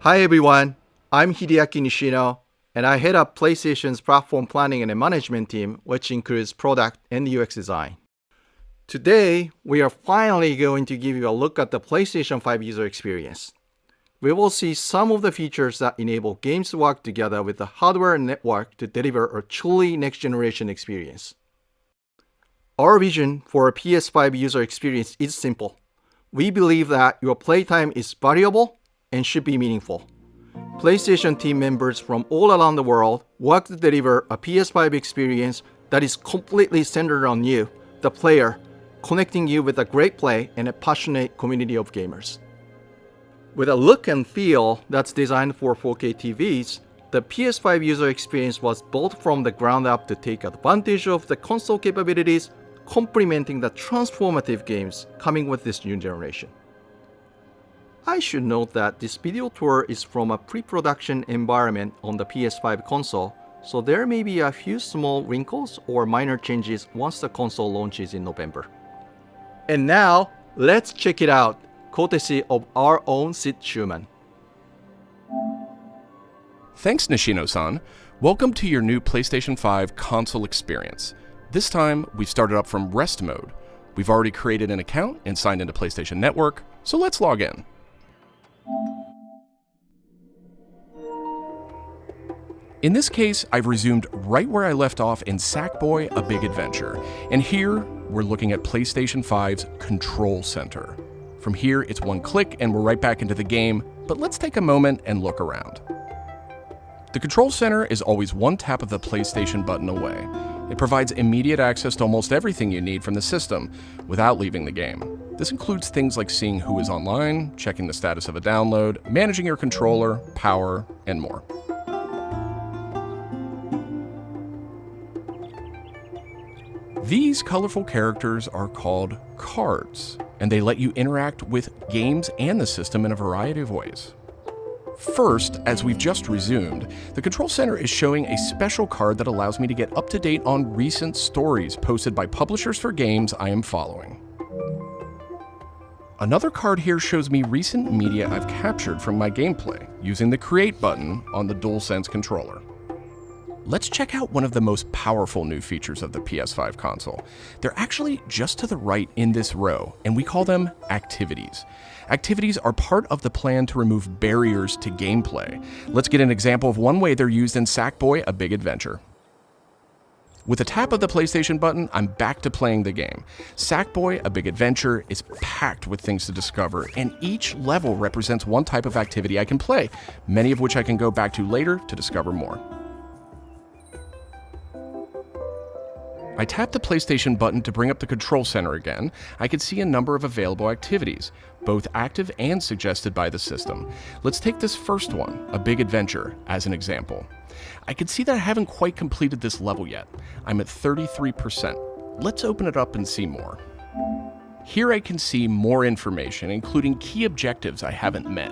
Hi everyone, I'm Hideaki Nishino, and I head up PlayStation's platform planning and management team, which includes product and UX design. Today, we are finally going to give you a look at the PlayStation 5 user experience. We will see some of the features that enable games to work together with the hardware and network to deliver a truly next-generation experience. Our vision for a PS5 user experience is simple. We believe that your playtime is valuable and should be meaningful. PlayStation team members from all around the world work to deliver a PS5 experience that is completely centered on you, the player, connecting you with a great play and a passionate community of gamers. With a look and feel that's designed for 4K TVs, the PS5 user experience was built from the ground up to take advantage of the console capabilities, complementing the transformative games coming with this new generation. I should note that this video tour is from a pre-production environment on the PS5 console, so there may be a few small wrinkles or minor changes once the console launches in November. And now, let's check it out, courtesy of our own Sid Schumann. Thanks, Nishino-san. Welcome to your new PlayStation 5 console experience. This time, we've started up from rest mode. We've already created an account and signed into PlayStation Network, so let's log in. In this case, I've resumed right where I left off in Sackboy: A Big Adventure, and here we're looking at PlayStation 5's Control Center. From here, it's one click and we're right back into the game, but let's take a moment and look around. The Control Center is always one tap of the PlayStation button away. It provides immediate access to almost everything you need from the system without leaving the game. This includes things like seeing who is online, checking the status of a download, managing your controller, power, and more. These colorful characters are called cards, and they let you interact with games and the system in a variety of ways. First, as we've just resumed, the Control Center is showing a special card that allows me to get up to date on recent stories posted by publishers for games I am following. Another card here shows me recent media I've captured from my gameplay using the Create button on the DualSense controller. Let's check out one of the most powerful new features of the PS5 console. They're actually just to the right in this row, and we call them activities. Activities are part of the plan to remove barriers to gameplay. Let's get an example of one way they're used in Sackboy: A Big Adventure. With a tap of the PlayStation button, I'm back to playing the game. Sackboy: A Big Adventure is packed with things to discover, and each level represents one type of activity I can play, many of which I can go back to later to discover more. I tap the PlayStation button to bring up the Control Center again. I can see a number of available activities, both active and suggested by the system. Let's take this first one, A Big Adventure, as an example. I can see that I haven't quite completed this level yet. I'm at 33%. Let's open it up and see more. Here I can see more information, including key objectives I haven't met.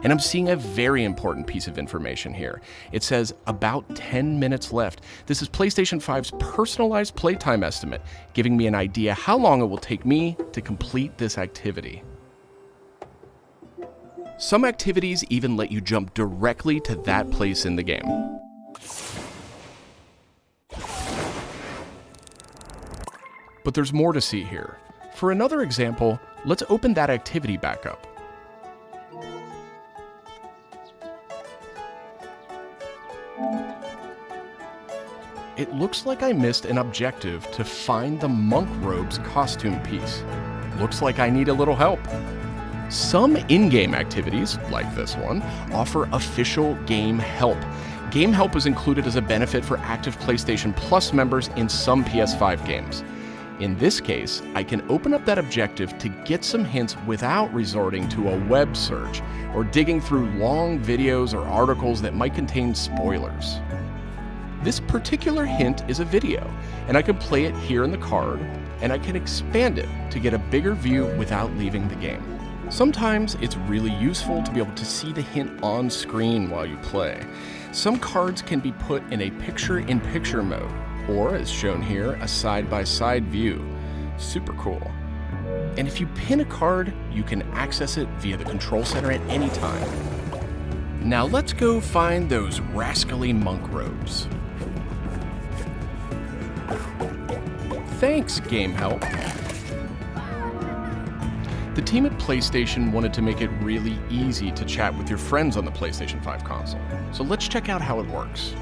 And I'm seeing a very important piece of information here. It says about 10 minutes left. This is PlayStation 5's personalized playtime estimate, giving me an idea how long it will take me to complete this activity. Some activities even let you jump directly to that place in the game. But there's more to see here. For another example, let's open that activity back up. It looks like I missed an objective to find the monk robe's costume piece. Looks like I need a little help. Some in-game activities, like this one, offer official game help. Game help is included as a benefit for active PlayStation Plus members in some PS5 games. In this case, I can open up that objective to get some hints without resorting to a web search or digging through long videos or articles that might contain spoilers. This particular hint is a video, and I can play it here in the card, and I can expand it to get a bigger view without leaving the game. Sometimes it's really useful to be able to see the hint on screen while you play. Some cards can be put in a picture-in-picture mode, or as shown here, a side-by-side view. Super cool. And if you pin a card, you can access it via the Control Center at any time. Now let's go find those rascally monk robes. Thanks, Game Help. The team at PlayStation wanted to make it really easy to chat with your friends on the PlayStation 5 console, so let's check out how it works.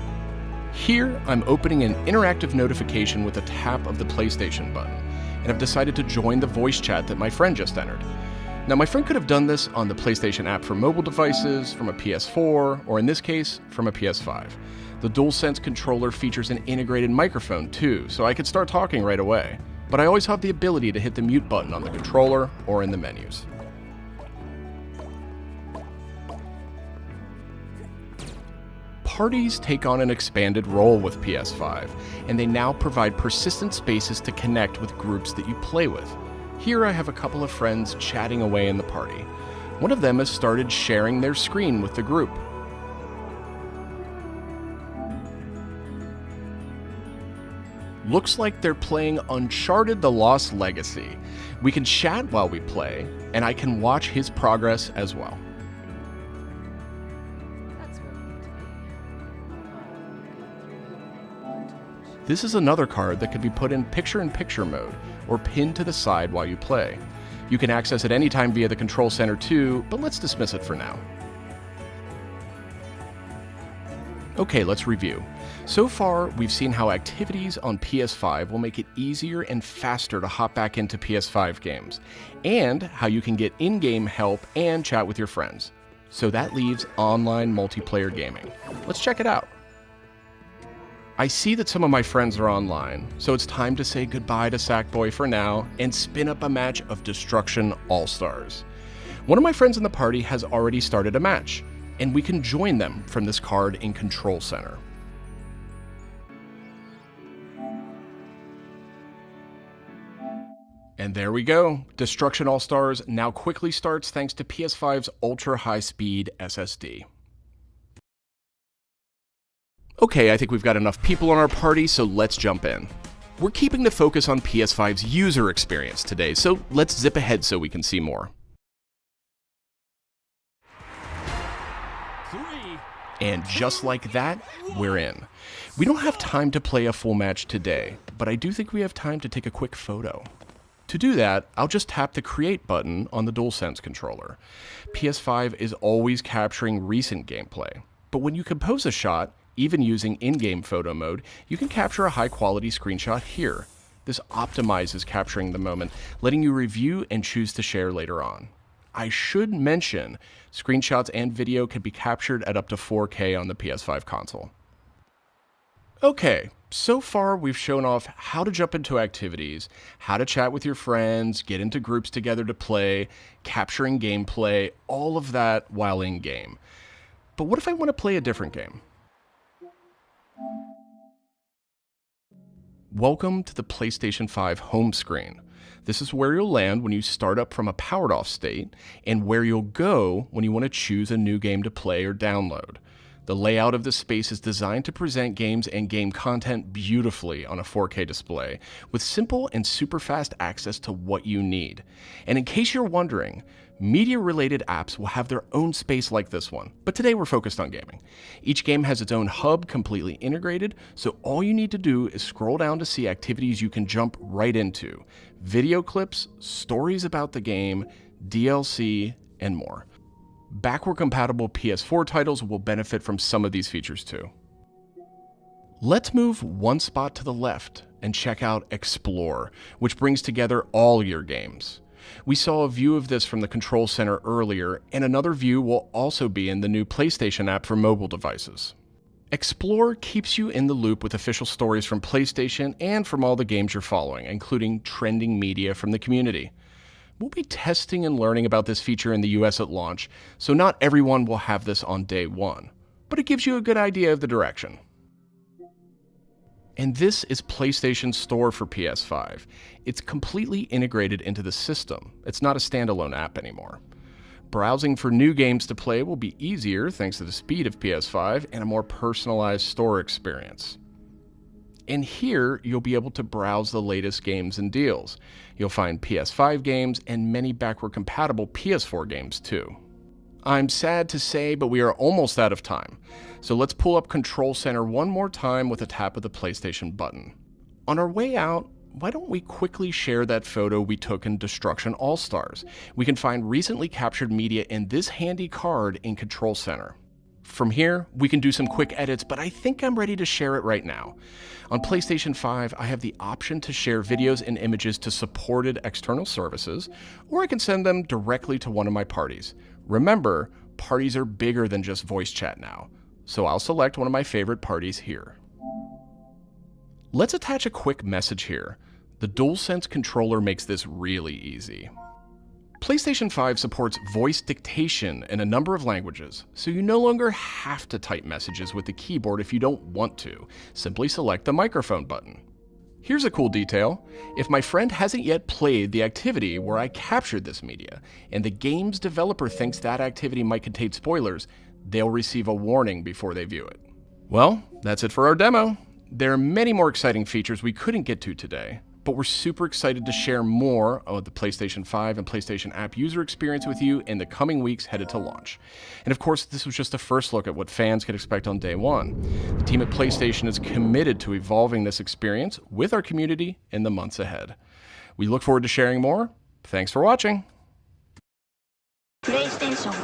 Here, I'm opening an interactive notification with a tap of the PlayStation button, and I've decided to join the voice chat that my friend just entered. Now, my friend could have done this on the PlayStation app for mobile devices, from a PS4, or in this case, from a PS5. The DualSense controller features an integrated microphone too, so I could start talking right away. But I always have the ability to hit the mute button on the controller or in the menus. Parties take on an expanded role with PS5, and they now provide persistent spaces to connect with groups that you play with. Here I have a couple of friends chatting away in the party. One of them has started sharing their screen with the group. Looks like they're playing Uncharted: The Lost Legacy. We can chat while we play, and I can watch his progress as well. This is another card that could be put in picture-in-picture mode, or pinned to the side while you play. You can access it anytime via the control center too, but let's dismiss it for now. Okay, let's review. So far, we've seen how activities on PS5 will make it easier and faster to hop back into PS5 games, and how you can get in-game help and chat with your friends. So that leaves online multiplayer gaming. Let's check it out. I see that some of my friends are online, so it's time to say goodbye to Sackboy for now and spin up a match of Destruction All-Stars. One of my friends in the party has already started a match, and we can join them from this card in Control Center. And there we go. Destruction All-Stars now quickly starts thanks to PS5's ultra-high-speed SSD. Okay, I think we've got enough people on our party, so let's jump in. We're keeping the focus on PS5's user experience today, so let's zip ahead so we can see more. And just like that, we're in. We don't have time to play a full match today, but I do think we have time to take a quick photo. To do that, I'll just tap the Create button on the DualSense controller. PS5 is always capturing recent gameplay, but when you compose a shot, even using in-game photo mode, you can capture a high-quality screenshot here. This optimizes capturing the moment, letting you review and choose to share later on. I should mention, screenshots and video can be captured at up to 4K on the PS5 console. Okay, so far we've shown off how to jump into activities, how to chat with your friends, get into groups together to play, capturing gameplay, all of that while in-game. But what if I want to play a different game? Welcome to the PlayStation 5 home screen. This is where you'll land when you start up from a powered off state, and where you'll go when you want to choose a new game to play or download. The layout of this space is designed to present games and game content beautifully on a 4K display, with simple and super fast access to what you need. And in case you're wondering, media-related apps will have their own space like this one, but today we're focused on gaming. Each game has its own hub completely integrated, so all you need to do is scroll down to see activities you can jump right into. Video clips, stories about the game, DLC, and more. Backward-compatible PS4 titles will benefit from some of these features too. Let's move one spot to the left and check out Explore, which brings together all your games. We saw a view of this from the Control Center earlier, and another view will also be in the new PlayStation app for mobile devices. Explore keeps you in the loop with official stories from PlayStation and from all the games you're following, including trending media from the community. We'll be testing and learning about this feature in the US at launch, so not everyone will have this on day one, but it gives you a good idea of the direction. And this is PlayStation Store for PS5. It's completely integrated into the system. It's not a standalone app anymore. Browsing for new games to play will be easier thanks to the speed of PS5 and a more personalized store experience. And here, you'll be able to browse the latest games and deals. You'll find PS5 games and many backward-compatible PS4 games too. I'm sad to say, but we are almost out of time. So let's pull up Control Center one more time with a tap of the PlayStation button. On our way out, why don't we quickly share that photo we took in Destruction All-Stars? We can find recently captured media in this handy card in Control Center. From here, we can do some quick edits, but I think I'm ready to share it right now. On PlayStation 5, I have the option to share videos and images to supported external services, or I can send them directly to one of my parties. Remember, parties are bigger than just voice chat now, so I'll select one of my favorite parties here. Let's attach a quick message here. The DualSense controller makes this really easy. PlayStation 5 supports voice dictation in a number of languages, so you no longer have to type messages with the keyboard if you don't want to. Simply select the microphone button. Here's a cool detail. If my friend hasn't yet played the activity where I captured this media, and the game's developer thinks that activity might contain spoilers, they'll receive a warning before they view it. Well, that's it for our demo. There are many more exciting features we couldn't get to today, but we're super excited to share more of the PlayStation 5 and PlayStation app user experience with you in the coming weeks headed to launch. And of course, this was just a first look at what fans can expect on day one. The team at PlayStation is committed to evolving this experience with our community in the months ahead. We look forward to sharing more. Thanks for watching. PlayStation